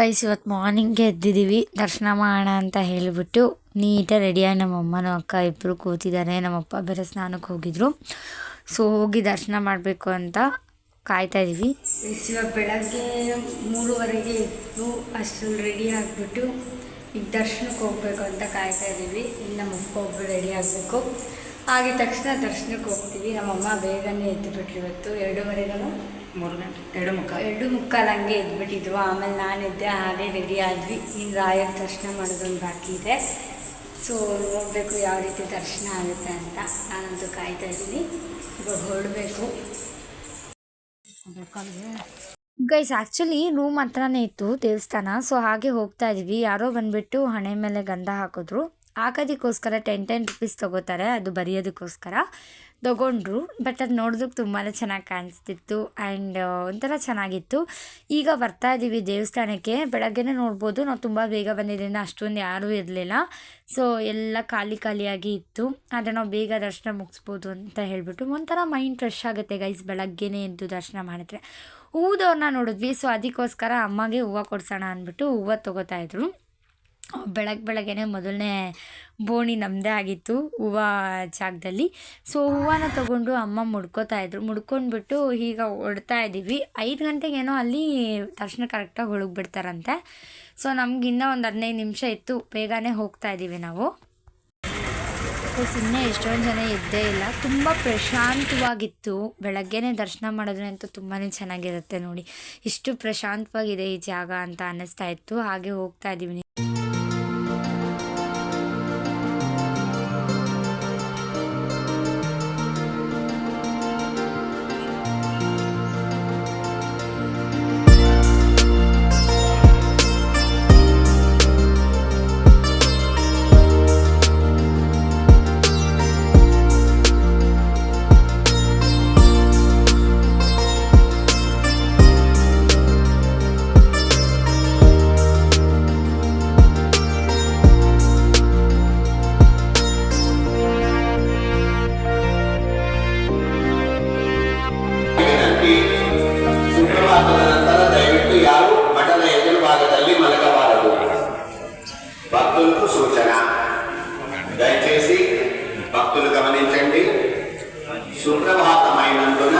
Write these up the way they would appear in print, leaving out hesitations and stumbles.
Guys ಇವತ್ತು ಮಾರ್ನಿಂಗ್ಗೆ ಎದ್ದಿದ್ದೀವಿ ದರ್ಶನ ಮಾಡೋಣ ಅಂತ ಹೇಳಿಬಿಟ್ಟು ನೀಟಾಗಿ ರೆಡಿಯಾಗಿ ನಮ್ಮಮ್ಮನೂ ಅಕ್ಕ ಇಬ್ಬರು ಕೂತಿದ್ದಾರೆ. ನಮ್ಮಪ್ಪ ಬೇರೆ ಸ್ನಾನಕ್ಕೆ ಹೋಗಿದ್ರು. ಸೊ ಹೋಗಿ ದರ್ಶನ ಮಾಡಬೇಕು ಅಂತ ಕಾಯ್ತಾ ಇದ್ದೀವಿ. ಇವಾಗ ಬೆಳಗ್ಗೆ 3:30ಗೆ ಎದ್ದು ಅಷ್ಟರಲ್ಲಿ ರೆಡಿ ಆಗಿಬಿಟ್ಟು ಈಗ ದರ್ಶನಕ್ಕೆ ಹೋಗಬೇಕು ಅಂತ ಕಾಯ್ತಾ ಇದ್ದೀವಿ. ಇನ್ನು ನಮ್ಮಪ್ಪ ಒಬ್ಬರು ರೆಡಿ ಆಗಬೇಕು. ಆಗಿದ ತಕ್ಷಣ ದರ್ಶನಕ್ಕೆ ಹೋಗ್ತೀವಿ. ನಮ್ಮಮ್ಮ ಬೇಗನೆ ಎದ್ದುಬಿಟ್ರು. ಇವತ್ತು 2:30 3 ಗಂಟೆ 2:45 ಹಂಗೆ ಎದ್ಬಿಟ್ಟಿದ್ವು. ಆಮೇಲೆ ನಾನಿದ್ದೆ, ಹಾಗೆ ರೆಡಿ ಆದ್ವಿ. ಇನ್ನು ರಾಯರ ದರ್ಶನ ಮಾಡೋದೊಂದು ಬಾಕಿ ಇದೆ. ಸೊ ನೋಡಬೇಕು ಯಾವ ರೀತಿ ದರ್ಶನ ಆಗುತ್ತೆ ಅಂತ. ನಾನಂತೂ ಕಾಯ್ತಾ ಇದ್ದೀನಿ. ಇವಾಗ ಹೊರಡಬೇಕು. ಗೈಸ್ ಆ್ಯಕ್ಚುಲಿ ರೂಮ್ ಹತ್ರನೇ ಇತ್ತು ದೇವಸ್ಥಾನ. ಸೊ ಹಾಗೆ ಹೋಗ್ತಾ ಇದ್ವಿ. ಯಾರೋ ಬಂದುಬಿಟ್ಟು ಹಣೆ ಮೇಲೆ ಗಂಧ ಹಾಕೋದಕ್ಕೋಸ್ಕರ 10 ರೂಪೀಸ್ ತೊಗೋತಾರೆ. ಅದು ಬರೆಯೋದಕ್ಕೋಸ್ಕರ ತೊಗೊಂಡ್ರು. ಬಟ್ ಅದು ನೋಡೋದಕ್ಕೆ ತುಂಬಾ ಚೆನ್ನಾಗಿ ಕಾಣಿಸ್ತಿತ್ತು ಆ್ಯಂಡ್ ಒಂಥರ ಚೆನ್ನಾಗಿತ್ತು. ಈಗ ಬರ್ತಾ ಇದ್ದೀವಿ ದೇವಸ್ಥಾನಕ್ಕೆ. ಬೆಳಗ್ಗೆನೇ ನೋಡ್ಬೋದು, ನಾವು ತುಂಬ ಬೇಗ ಬಂದಿದ್ದರಿಂದ ಅಷ್ಟೊಂದು ಯಾರೂ ಇರಲಿಲ್ಲ. ಸೊ ಎಲ್ಲ ಖಾಲಿಯಾಗಿ ಇತ್ತು. ಆದರೆ ನಾವು ಬೇಗ ದರ್ಶನ ಮುಗಿಸ್ಬೋದು ಅಂತ ಹೇಳಿಬಿಟ್ಟು ಒಂಥರ ಮೈಂಡ್ ಫ್ರೆಶ್ ಆಗುತ್ತೆ ಗೈಸ್ ಬೆಳಗ್ಗೆನೇ ಎದ್ದು ದರ್ಶನ ಮಾಡಿದ್ರೆ. ಹೂದವ್ರನ್ನ ನೋಡಿದ್ವಿ. ಸೊ ಅದಕ್ಕೋಸ್ಕರ ಅಮ್ಮಗೆ ಹೂವು ಕೊಡ್ಸೋಣ ಅಂದ್ಬಿಟ್ಟು ಹೂವು ತೊಗೋತಾಯಿದ್ರು. ಬೆಳಗ್ಗೆನೇ ಮೊದಲನೇ ಬೋಣಿ ನಮ್ಮದೇ ಆಗಿತ್ತು ಹೂವು ಜಾಗದಲ್ಲಿ. ಸೊ ಹೂವನ್ನ ತೊಗೊಂಡು ಅಮ್ಮ ಮುಡ್ಕೋತಾಯಿದ್ರು. ಮುಡ್ಕೊಂಡ್ಬಿಟ್ಟು ಈಗ ಹೊಡ್ತಾ ಇದ್ದೀವಿ. 5 ಗಂಟೆಗೇನೋ ಅಲ್ಲಿ ದರ್ಶನ ಕರೆಕ್ಟಾಗಿ ಬಿಡ್ತಾರಂತೆ. ಸೊ ನಮಗಿನ್ನೂ ಒಂದು 15 ನಿಮಿಷ ಇತ್ತು. ಬೇಗನೆ ಹೋಗ್ತಾ ಇದ್ದೀವಿ ನಾವು. ಸುಮ್ಮನೆ ಎಷ್ಟೊಂದು ಜನ ಇದ್ದೇ ಇಲ್ಲ. ತುಂಬ ಪ್ರಶಾಂತವಾಗಿತ್ತು. ಬೆಳಗ್ಗೆನೇ ದರ್ಶನ ಮಾಡೋದ್ರಂತೂ ತುಂಬಾ ಚೆನ್ನಾಗಿರುತ್ತೆ ನೋಡಿ. ಇಷ್ಟು ಪ್ರಶಾಂತವಾಗಿದೆ ಈ ಜಾಗ ಅಂತ ಅನ್ನಿಸ್ತಾ ಇತ್ತು. ಹಾಗೆ ಹೋಗ್ತಾ ಇದ್ದೀವಿ. భక్తులకు సూచన, దయచేసి భక్తులు గమనించండి. సుప్రభాతమైనందున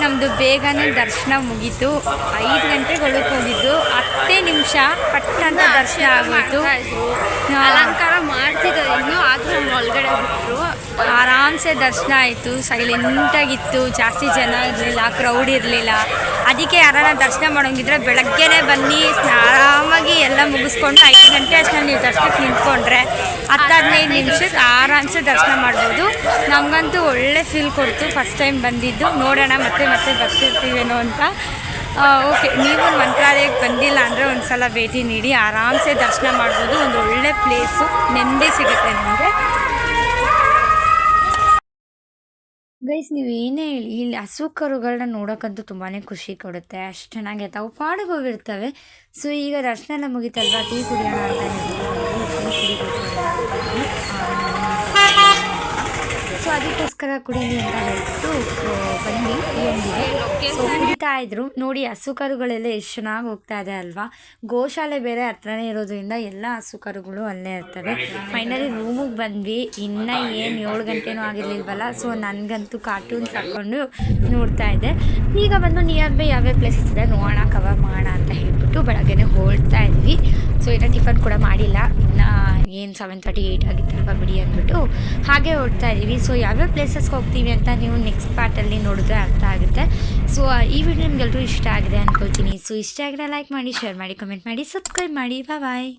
ನಮ್ಮದು ಬೇಗನೆ ದರ್ಶನ ಮುಗೀತು. 5 ಗಂಟೆಗೆ ಒಳಗೆ ಹೋಗಿದ್ದು 10 ನಿಮಿಷ ಪಟ್ಟಂತ ದರ್ಶನ ಆಗೋಯ್ತು. ಅಲಂಕಾರ ಮಾಡ್ತಿದ್ರು ಇನ್ನೂ, ಆದರೂ ಒಳಗಡೆ ಬಿಟ್ಟರು. ಆರಾಮ್ಸೆ ದರ್ಶನ ಆಯಿತು. ಸೈಲೆಂಟಾಗಿತ್ತು. ಜಾಸ್ತಿ ಜನ ಇರಲಿಲ್ಲ, ಕ್ರೌಡ್ ಇರಲಿಲ್ಲ. ಅದಕ್ಕೆ ಯಾರನ್ನ ದರ್ಶನ ಮಾಡೋಂಗಿದ್ರೆ ಬೆಳಗ್ಗೆನೇ ಬನ್ನಿ, ಆರಾಮಾಗಿ ಎಲ್ಲ ಮುಗಿಸ್ಕೊಂಡು 5 ಗಂಟೆ ಅಷ್ಟರಲ್ಲಿ ನೀವು ದರ್ಶನಕ್ಕೆ ನಿಂತ್ಕೊಂಡ್ರೆ 10-15 ನಿಮಿಷಕ್ಕೆ ಆರಾಮ್ಸೆ ದರ್ಶನ ಮಾಡ್ಬೋದು. ನಮಗಂತೂ ಒಳ್ಳೆ ಫೀಲ್ ಕೊಡ್ತು ಫಸ್ಟ್ ಟೈಮ್ ಬಂದಿದ್ದು. ನೋಡೋಣ ಮತ್ತೆ ಬರ್ತಿರ್ತೀವೇನೋ ಅಂತ. ಓಕೆ, ನೀವು ಮಂತ್ರಾಲಯಕ್ಕೆ ಬಂದಿಲ್ಲ ಅಂದರೆ ಒಂದು ಸಲ ಭೇಟಿ ನೀಡಿ, ಆರಾಮ್ಸೆ ದರ್ಶನ ಮಾಡ್ಬೋದು. ಒಂದು ಒಳ್ಳೆ ಪ್ಲೇಸು, ನೆಮ್ಮದಿ ಸಿಗುತ್ತೆ ನಿಮಗೆ. ಗೈಸ್, ನೀವು ಏನೇ ಹೇಳಿ, ಇಲ್ಲಿ ಹಸು ಕರುಗಳನ್ನ ನೋಡೋಕ್ಕಂತೂ ತುಂಬಾ ಖುಷಿ ಕೊಡುತ್ತೆ. ಅಷ್ಟು ಚೆನ್ನಾಗೈತೆ, ಅವು ಪಾಡಿಗೆ ಹೋಗಿರ್ತವೆ. ಸೊ ಈಗ ದರ್ಶನ ಎಲ್ಲ ಮುಗಿತಲ್ವಾ, ಟೀ ಕುಡಿಯೋಣ ಅಂತ ಸೊ ಅದಕ್ಕೋಸ್ಕರ ಕುಡೀಲಿ ಅಂತ ಹೇಳ್ಬಿಟ್ಟು ಬಂದು ಟೀ ಅಂಗಡಿಗೆ ಸೊ ಕುಡಿತಾ ಇದ್ರು. ನೋಡಿ, ಹಸು ಕರುಗಳೆಲ್ಲ ಎಷ್ಟು ಚೆನ್ನಾಗಿ ಹೋಗ್ತಾ ಇದೆ ಅಲ್ವಾ. ಗೋಶಾಲೆ ಬೇರೆ ಹತ್ರನೇ ಇರೋದ್ರಿಂದ ಎಲ್ಲ ಹಸು ಕರುಗಳು ಅಲ್ಲೇ ಇರ್ತವೆ. ಫೈನಲಿ ರೂಮಿಗೆ ಬಂದ್ವಿ. ಇನ್ನೂ ಏನು 7 ಗಂಟೆನೂ ಆಗಿರಲಿಲ್ವಲ್ಲ. ಸೊ ನನಗಂತೂ ಕಾರ್ಟೂನ್ಸ್ ಹಾಕ್ಕೊಂಡು ನೋಡ್ತಾ ಇದ್ದೆ. ಈಗ ಬಂದು ನಿಯರ್ ಬೈ ಯಾವ್ಯಾವ ಪ್ಲೇಸಸ್ ಇದೆ ನೋಡೋಣ, ಕವರ್ ಮಾಡೋಣ ಅಂತ ಹೇಳ್ಬಿಟ್ಟು ಬೆಳಗ್ಗೆನೇ ಹೊರಡ್ತಾ ಇದ್ವಿ. ಸೊ ಇನ್ನೂ ಟಿಫನ್ ಕೂಡ ಮಾಡಿಲ್ಲ, ಇನ್ನು ಏನು 7:30 8 ಆಗಿತ್ತಲ್ವ ಬಿಡಿ ಅಂದ್ಬಿಟ್ಟು ಹಾಗೆ ಹೊರಡ್ತಾ ಇದ್ದೀವಿ. ಸೊ ಯಾವ್ಯಾವ ಪ್ಲೇಸಸ್ಗೆ ಹೋಗ್ತೀವಿ ಅಂತ ನೀವು ನೆಕ್ಸ್ಟ್ ಪಾರ್ಟಲ್ಲಿ ನೋಡಿದ್ರೆ ಅರ್ಥ ಆಗುತ್ತೆ. ಸೊ ಈ ವಿಡಿಯೋ ನಿಮ್ಗೆಲ್ಲರೂ ಇಷ್ಟ ಆಗಿದೆ ಅಂದ್ಕೊಳ್ತೀನಿ. ಸೊ ಇಷ್ಟ ಆಗಿದ್ರೆ ಲೈಕ್ ಮಾಡಿ, ಶೇರ್ ಮಾಡಿ, ಕಮೆಂಟ್ ಮಾಡಿ, ಸಬ್ಸ್ಕ್ರೈಬ್ ಮಾಡಿ. ಬಾಯ್.